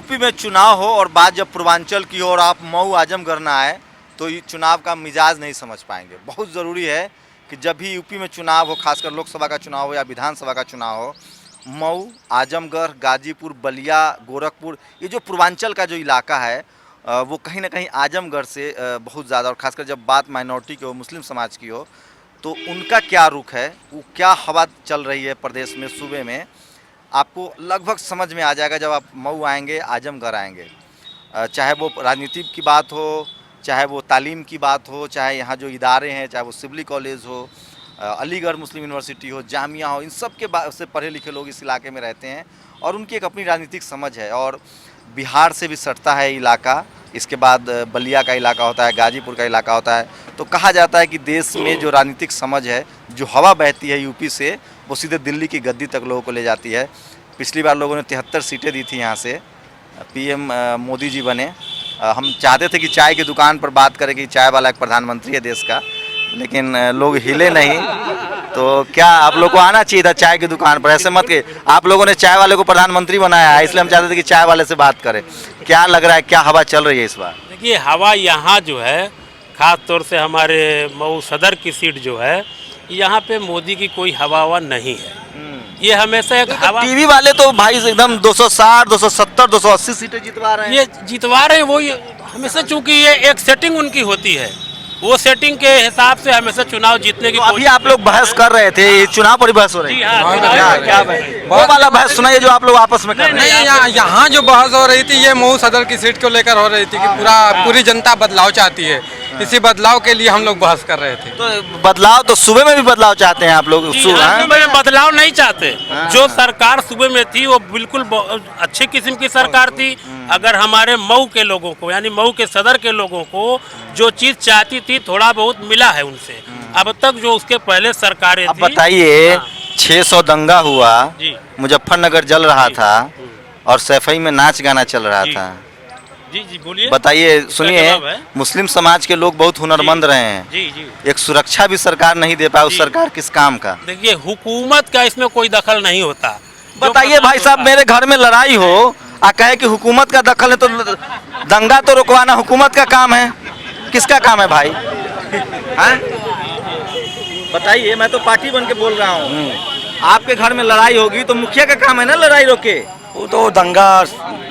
UP में चुनाव हो और बात जब पूर्वांचल की हो और आप मऊ आजमगढ़ ना आए तो ये चुनाव का मिजाज नहीं समझ पाएंगे। बहुत ज़रूरी है कि जब भी यूपी में चुनाव हो, खासकर लोकसभा का चुनाव हो या विधानसभा का चुनाव हो, मऊ, आजमगढ़, गाजीपुर, बलिया, गोरखपुर, ये जो पूर्वांचल का जो इलाका है वो कहीं ना कहीं आजमगढ़ से बहुत ज़्यादा, और खासकर जब बात माइनॉरिटी की हो, मुस्लिम समाज की हो, तो उनका क्या रुख है, वो क्या हवा चल रही है प्रदेश में, सूबे में, आपको लगभग समझ में आ जाएगा जब आप मऊ आएंगे, आजमगढ़ आएंगे। चाहे वो राजनीति की बात हो, चाहे वो तालीम की बात हो, चाहे यहाँ जो इदारे हैं, चाहे वो सिविल कॉलेज हो, अलीगढ़ मुस्लिम यूनिवर्सिटी हो, जामिया हो, इन सब के से पढ़े लिखे लोग इस इलाके में रहते हैं और उनकी एक अपनी राजनीतिक समझ है। और बिहार से भी सटता है इलाका, इसके बाद बलिया का इलाका होता है, गाजीपुर का इलाका होता है। तो कहा जाता है कि देश में जो राजनीतिक समझ है, जो हवा बहती है यूपी से, वो सीधे दिल्ली की गद्दी तक लोगों को ले जाती है। पिछली बार लोगों ने 73 सीटें दी थी यहाँ से, पीएम मोदी जी बने। हम चाहते थे कि चाय की दुकान पर बात करें कि चाय वाला एक प्रधानमंत्री है देश का, लेकिन लोग हिले नहीं। तो क्या आप लोग को आना चाहिए था चाय की दुकान पर, ऐसे मत के आप लोगों ने चाय वाले को प्रधानमंत्री बनाया है, इसलिए हम चाहते थे कि चाय वाले से बात करें। क्या लग रहा है, क्या हवा चल रही है इस बार? देखिए, हवा यहाँ जो है, ख़ास तौर से हमारे मऊ सदर की सीट जो है, यहाँ पे मोदी की कोई हवा नहीं है। ये हमेशा एक हवा, टीवी वाले तो भाई एकदम 260, 270, 280 सीटें जितवा रहे हैं। ये जितवा रहे हैं वो हमेशा, चूंकि ये एक सेटिंग उनकी होती है, वो सेटिंग के हिसाब से हमेशा चुनाव जीतने की। तो अभी आप लोग बहस कर रहे थे, ये चुनाव पर ही बहस हो रही है। क्या वो वाला बहस सुनाइए जो आप लोग आपस में कर रहे हैं। नहीं, यहाँ जो बहस हो रही थी ये मऊ सदर की सीट को लेकर हो रही थी कि पूरी जनता बदलाव चाहती है। इसी बदलाव के लिए हम लोग बहस कर रहे थे। तो बदलाव तो सूबे में भी बदलाव चाहते हैं आप लोग? सूबे में बदलाव नहीं चाहते। जो सरकार सूबे में थी वो बिल्कुल अच्छी किस्म की सरकार थी। अगर हमारे मऊ के लोगों को, यानी मऊ के सदर के लोगों को जो चीज चाहती थी, थोड़ा बहुत मिला है उनसे। अब तक जो उसके पहले सरकारें अब बताइए, 600 दंगा हुआ, मुजफ्फरनगर जल रहा था और सैफई में नाच गाना चल रहा था। जी बोलिए, बताइए, सुनिए। मुस्लिम समाज के लोग बहुत हुनरमंद रहे हैं। जी। एक सुरक्षा भी सरकार नहीं दे पाई, उस सरकार किस काम का? देखिए, हुकूमत का इसमें कोई दखल नहीं होता। बताइए भाई साहब, मेरे घर में लड़ाई हो आ कहे कि हुकूमत का दखल है, तो दंगा तो रुकवाना हुकूमत का काम है, किसका काम है भाई? बताइए, मैं तो पार्टी बन के बोल रहा हूँ। आपके घर में लड़ाई होगी तो मुखिया का काम है ना लड़ाई रोके। वो तो दंगा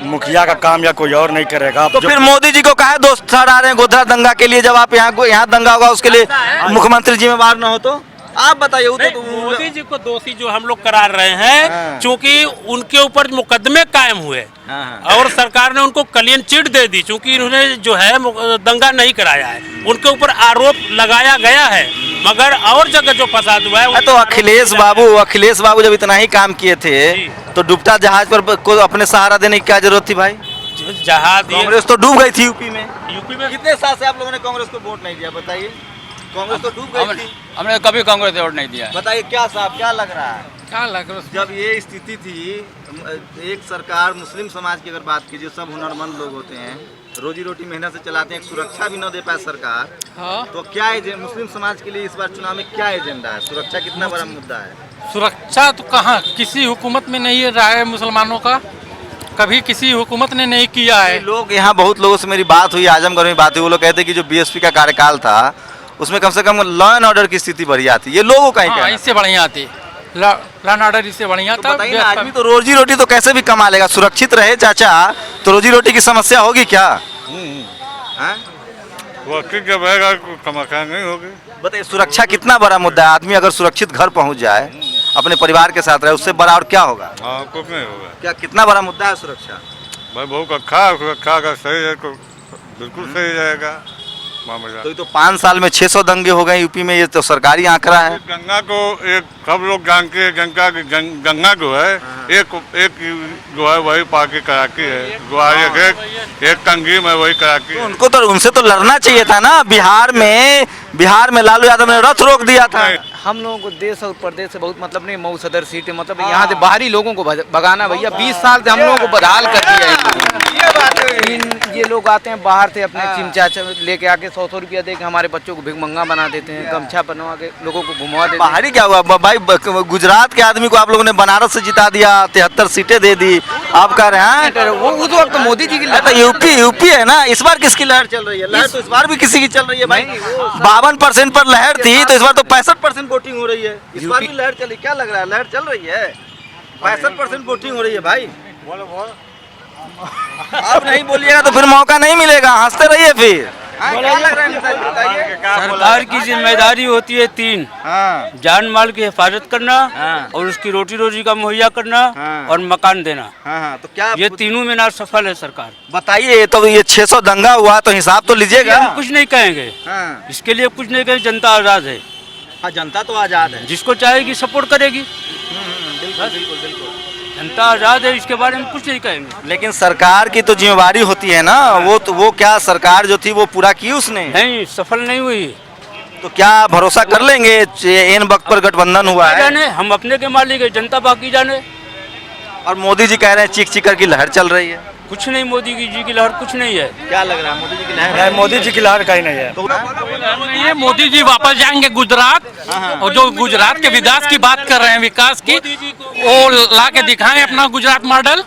मुखिया का काम या कोई और नहीं करेगा। तो फिर मोदी जी को काहे दोस्त ठहरा रहे हैं गोधरा दंगा के लिए, जब आप यहाँ दंगा होगा उसके लिए मुख्यमंत्री जिम्मेवार न हो? तो आप बताइए। मोदी जी को दोषी जो हम लोग करार रहे हैं, चूंकि उनके ऊपर मुकदमे कायम हुए और सरकार ने उनको क्लीन चिट दे दी, चूंकि इन्होंने जो है दंगा नहीं कराया है, उनके ऊपर आरोप लगाया गया है। मगर और जगह जो फसाद हुआ है, तो अखिलेश बाबू जब इतना ही काम किए थे तो डूबता जहाज पर को अपने सहारा देने की क्या जरूरत थी भाई? जहाज, कांग्रेस तो डूब गई थी यूपी में। कितने साल से आप लोगों ने कांग्रेस को वोट नहीं दिया? बताइए, कांग्रेस तो डूब गई थी। हमने कभी कांग्रेस वोट नहीं दिया। बताइए क्या साहब, क्या लग रहा है? क्या लग रहा है? जब ये स्थिति थी, एक सरकार, मुस्लिम समाज की अगर बात कीजिए, सब हुनरमंद लोग होते हैं, रोजी रोटी मेहनत से चलाते हैं, सुरक्षा भी न दे पाए सरकार, तो क्या मुस्लिम समाज के लिए इस बार चुनाव में क्या एजेंडा है? सुरक्षा कितना बड़ा मुद्दा है? सुरक्षा तो कहाँ किसी हुकूमत में नहीं रहा है मुसलमानों का, कभी किसी हुकूमत ने नहीं किया है। लोग यहाँ, बहुत लोगों से मेरी बात हुई, आजमगढ़ में बात हुई, वो लोग कहते हैं कि जो बीएसपी का कार्यकाल था उसमें कम से कम लॉ एंड ऑर्डर की स्थिति बढ़िया थी। ये लोगों का ही कहना है। इससे बढ़िया थी, लॉ एंड ऑर्डर इससे बढ़िया था। बताइए, आदमी तो रोजी रोटी तो कैसे भी कमा लेगा, सुरक्षित रहे चाचा, तो रोजी रोटी की समस्या होगी क्या? नहीं होगी। बताइए, सुरक्षा कितना बड़ा मुद्दा है? आदमी अगर सुरक्षित घर पहुंच जाए, अपने परिवार के साथ रहे, उससे बड़ा और क्या होगा? कुछ नहीं होगा। क्या कितना बड़ा मुद्दा है सुरक्षा? भाई बहुत अच्छा अगर सही है तो बिल्कुल सही रहेगा मामला। तो ये तो 5 साल में 600 दंगे हो गए यूपी में, ये तो सरकारी आंकड़ा है। गंगा को एक सब लोग जानते हैं, गंगा जो है एक जो है वही पार्टी कराची है, जो एक तंजीम है वही कराची है। उनको तो उनसे तो लड़ना चाहिए था ना। बिहार में लालू यादव ने रथ रोक दिया था। हम लोगों को देश और प्रदेश से बहुत मतलब नहीं। मऊ सदर सीट है, मतलब यहाँ से बाहरी लोगों को भगाना। भैया 20 साल से हम लोगों को बदहाल कर दिया है। ये लोग आते हैं बाहर से, अपने चिमचा लेके आके 100 रुपया दे के हमारे बच्चों को भिखमंगा बना देते हैं, गमछा बनवा के लोगों को घुमा देते हैं। बाहरी क्या हुआ भाई? गुजरात के आदमी को आप लोगों ने बनारस से जिता दिया, 73 सीटें दे दी, आप कह रहे हैं वो उस वक्त मोदी जी की तो यूपी है ना, इस बार किसकी लहर चल रही है? लहर तो इस बार भी किसी की चल रही है भाई। 52% पर लहर थी तो इस बार तो 65% वोटिंग हो रही है। इस बार भी लहर चली, क्या लग रहा है? लहर चल रही है, 65% वोटिंग हो रही है भाई। आप नहीं बोलिएगा तो फिर मौका नहीं मिलेगा, हंसते रहिए फिर। क्या लग रहा है बताइए। सरकार की जिम्मेदारी होती है 3, जान माल की हिफाजत करना और उसकी रोटी रोजी का मुहैया करना और मकान देना। तो क्या ये तीनों में ना सफल है सरकार। बताइए, तो ये 600 दंगा हुआ तो हिसाब तो लीजिएगा। हम कुछ नहीं कहेंगे, इसके लिए कुछ नहीं कहेंगे, जनता आजाद है। हाँ, जनता तो आजाद है, जिसको चाहेगी सपोर्ट करेगी, बिल्कुल। जनता आजाद है, इसके बारे में कुछ नहीं कहेंगे। लेकिन सरकार की तो जिम्मेवारी होती है ना, वो क्या सरकार जो थी वो पूरा की उसने? नहीं, सफल नहीं हुई। तो क्या भरोसा कर लेंगे? इन वक्त पर गठबंधन हुआ है, जाने हम अपने के मालिक है, जनता बाकी जाने। और मोदी जी कह रहे हैं चीख चीकर की लहर चल रही है। कुछ नहीं, मोदी जी की लहर कुछ नहीं है। क्या लग रहा है, मोदी जी की लहर? नहीं, मोदी जी की लहर कहीं नहीं है। ये मोदी जी वापस जाएंगे गुजरात, और जो गुजरात के विकास की बात कर रहे हैं, विकास की, वो ला के दिखाएं अपना गुजरात मॉडल।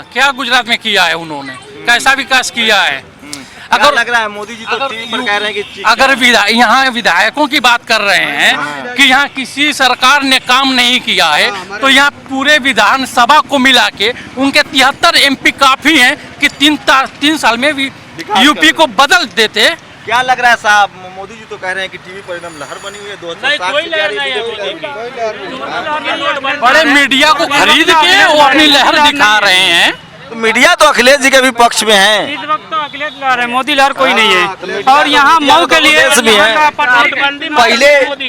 क्या गुजरात में किया है उन्होंने, कैसा विकास किया है? अगर लग रहा है मोदी जी तो टीवी पर कह रहे हैं कि अगर यहाँ विधायकों की बात कर रहे हैं कि यहाँ किसी सरकार ने काम नहीं किया है, तो यहाँ पूरे विधानसभा को मिला के उनके 73 MP काफी हैं कि 3 साल में भी यूपी को बदल देते। क्या लग रहा है साहब? मोदी जी तो कह रहे हैं कि टीवी पर एकदम लहर बनी हुई है, 2007 बड़े मीडिया को खरीद के वो अपनी लहर दिखा रहे हैं। तो मीडिया तो अखिलेश जी के भी पक्ष में है। इस वक्त तो अखिलेश लहर है, मोदी लहर कोई नहीं है। और यहाँ मऊ के लिए भी है।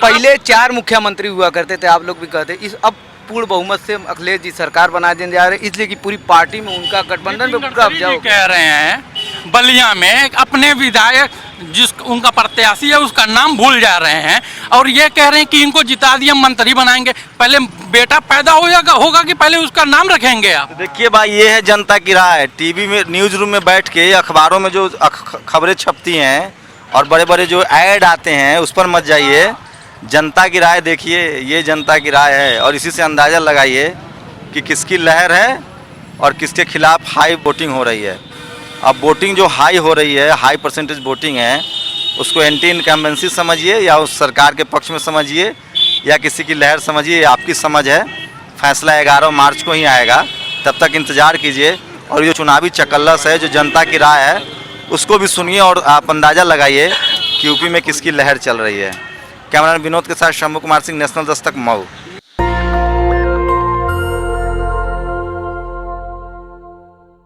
पहले 4 मुख्यमंत्री हुआ करते थे, आप लोग भी कहते, इस अब पूर्ण बहुमत से अखिलेश जी सरकार बना देने जा रहे हैं, इसलिए कि पूरी पार्टी में उनका गठबंधन में पूरा जी कह रहे हैं बलिया में अपने विधायक जिस उनका प्रत्याशी है उसका नाम भूल जा रहे हैं, और ये कह रहे हैं कि इनको जिता दिए मंत्री बनाएंगे। पहले बेटा पैदा होगा कि पहले उसका नाम रखेंगे आप? देखिए भाई, ये है जनता की राय। टीवी में न्यूज रूम में बैठ के अखबारों में जो खबरें छपती हैं और बड़े बड़े जो ऐड आते हैं उस पर मत जाइए। जनता की राय देखिए, ये जनता की राय है, और इसी से अंदाज़ा लगाइए कि किसकी लहर है और किसके खिलाफ हाई वोटिंग हो रही है। अब वोटिंग जो हाई हो रही है, हाई परसेंटेज वोटिंग है, उसको एंटी इनकम्बेंसी समझिए या उस सरकार के पक्ष में समझिए या किसी की लहर समझिए, आपकी समझ है। फैसला 11 मार्च को ही आएगा, तब तक इंतज़ार कीजिए। और जो चुनावी चकल्लस है, जो जनता की राय है, उसको भी सुनिए और आप अंदाज़ा लगाइए कि यूपी में किसकी लहर चल रही है। कैमरामैन विनोद के साथ शंभू कुमार सिंह, नेशनल दस्तक, मऊ।